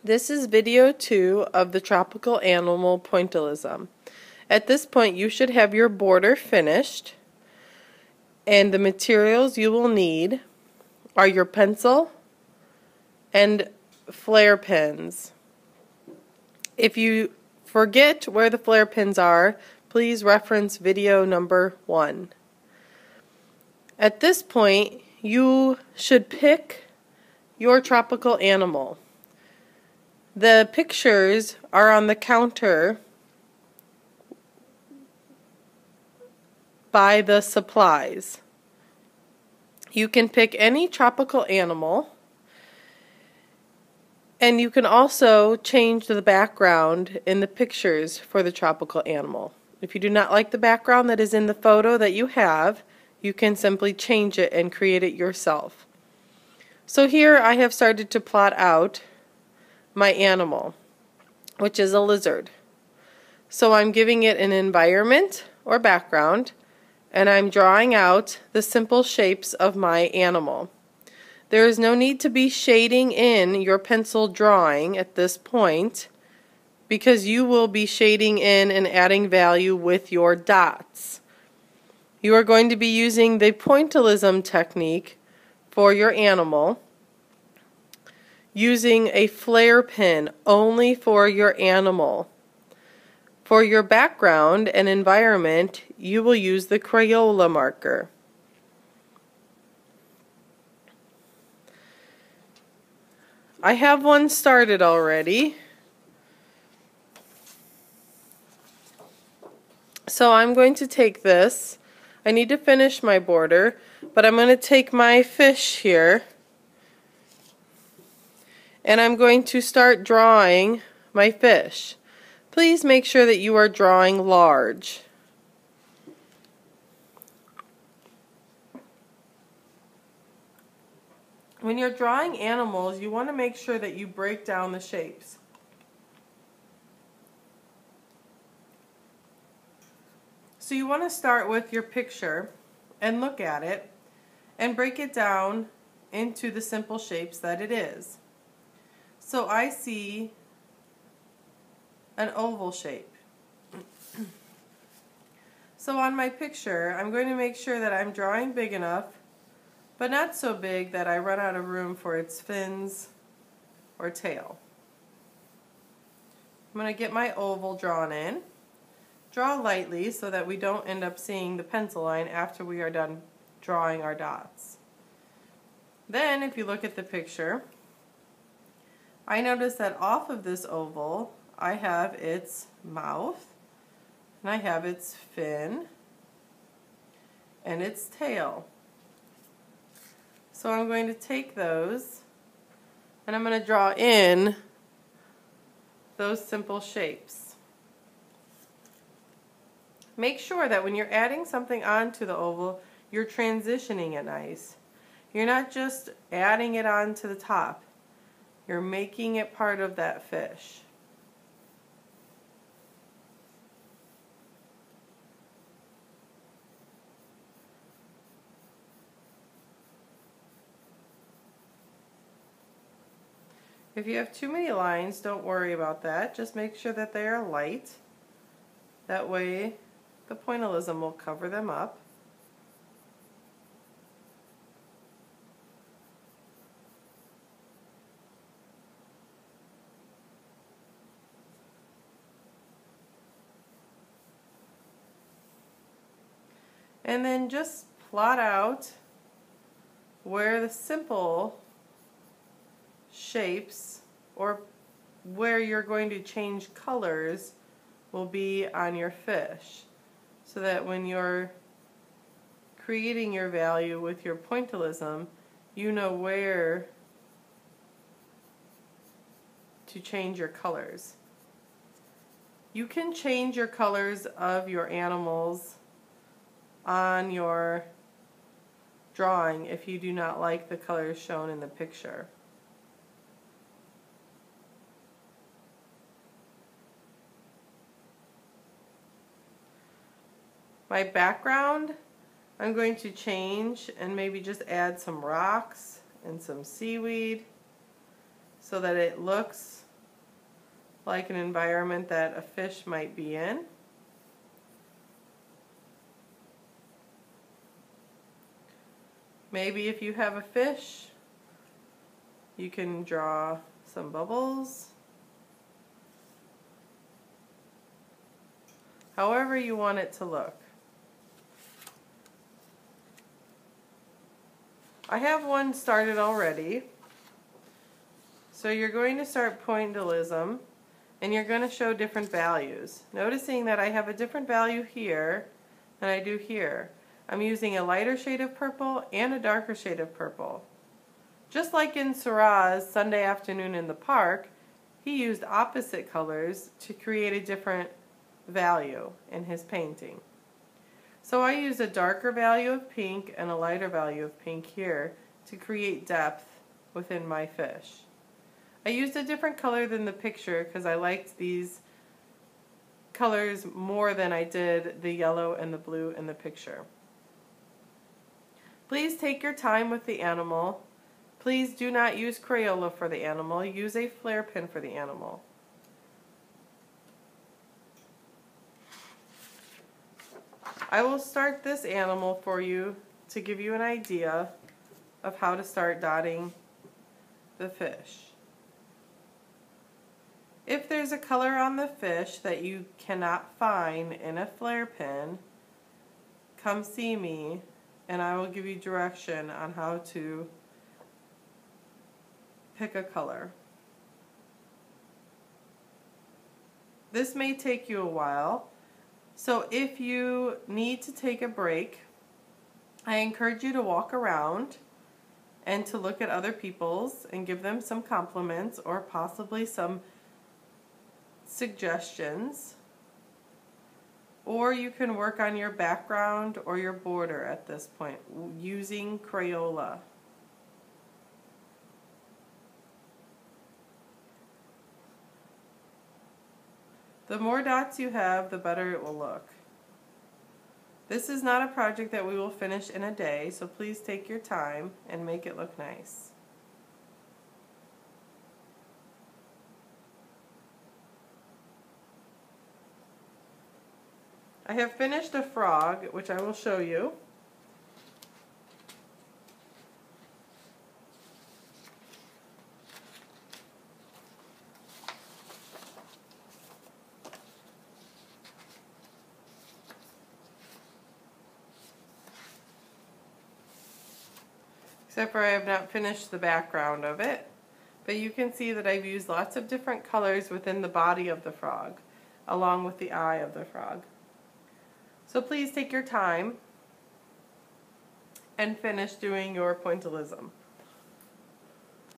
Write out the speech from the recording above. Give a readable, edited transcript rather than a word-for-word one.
This is video 2 of the tropical animal pointillism. At this point you should have your border finished, and the materials you will need are your pencil and Flair pens. If you forget where the Flair pens are, please reference video number 1. At this point you should pick your tropical animal. The pictures are on the counter by the supplies. You can pick any tropical animal, and you can also change the background in the pictures for the tropical animal. If you do not like the background that is in the photo that you have, you can simply change it and create it yourself. So here I have started to plot out my animal, which is a lizard. So I'm giving it an environment or background, and I'm drawing out the simple shapes of my animal. There is no need to be shading in your pencil drawing at this point, because you will be shading in and adding value with your dots. You are going to be using the pointillism technique for your animal, using a Flair pen only for your animal. For your background and environment, you will use the Crayola marker. I have one started already, so I'm going to take this. I need to finish my border, but I'm going to take my fish here, and I'm going to start drawing my fish. Please make sure that you are drawing large. When you're drawing animals, you want to make sure that you break down the shapes. So you want to start with your picture and look at it and break it down into the simple shapes that it is. So I see an oval shape. So on my picture, I'm going to make sure that I'm drawing big enough, but not so big that I run out of room for its fins or tail. I'm going to get my oval drawn in. Draw lightly so that we don't end up seeing the pencil line after we are done drawing our dots. Then, if you look at the picture, I notice that off of this oval I have its mouth, and I have its fin and its tail. So I'm going to take those and I'm going to draw in those simple shapes. Make sure that when you're adding something onto the oval, you're transitioning it nice. You're not just adding it onto the top. You're making it part of that fish. If you have too many lines, don't worry about that. Just make sure that they are light. That way the pointillism will cover them up. And then just plot out where the simple shapes, or where you're going to change colors, will be on your fish, so that when you're creating your value with your pointillism, you know where to change your colors. You can change your colors of your animals on your drawing if you do not like the colors shown in the picture. My background, I'm going to change and maybe just add some rocks and some seaweed so that it looks like an environment that a fish might be in. Maybe if you have a fish, you can draw some bubbles. However you want it to look. I have one started already. So you're going to start Pointillism, and you're going to show different values. Noticing that I have a different value here than I do here. I'm using a lighter shade of purple and a darker shade of purple. Just like in Seurat's Sunday Afternoon in the Park, he used opposite colors to create a different value in his painting. So I used a darker value of pink and a lighter value of pink here to create depth within my fish. I used a different color than the picture because I liked these colors more than I did the yellow and the blue in the picture. Please take your time with the animal. Please do not use Crayola for the animal. Use a Flair pen for the animal. I will start this animal for you to give you an idea of how to start dotting the fish. If there's a color on the fish that you cannot find in a Flair pen, come see me and I will give you direction on how to pick a color. This may take you a while, so if you need to take a break, I encourage you to walk around and to look at other people's and give them some compliments or possibly some suggestions, or you can work on your background or your border at this point using Crayola. The more dots you have, the better it will look. This is not a project that we will finish in a day, so please take your time and make it look nice. I have finished a frog, which I will show you. Except for I have not finished the background of it. But you can see that I've used lots of different colors within the body of the frog, along with the eye of the frog. So please take your time and finish doing your Pointillism.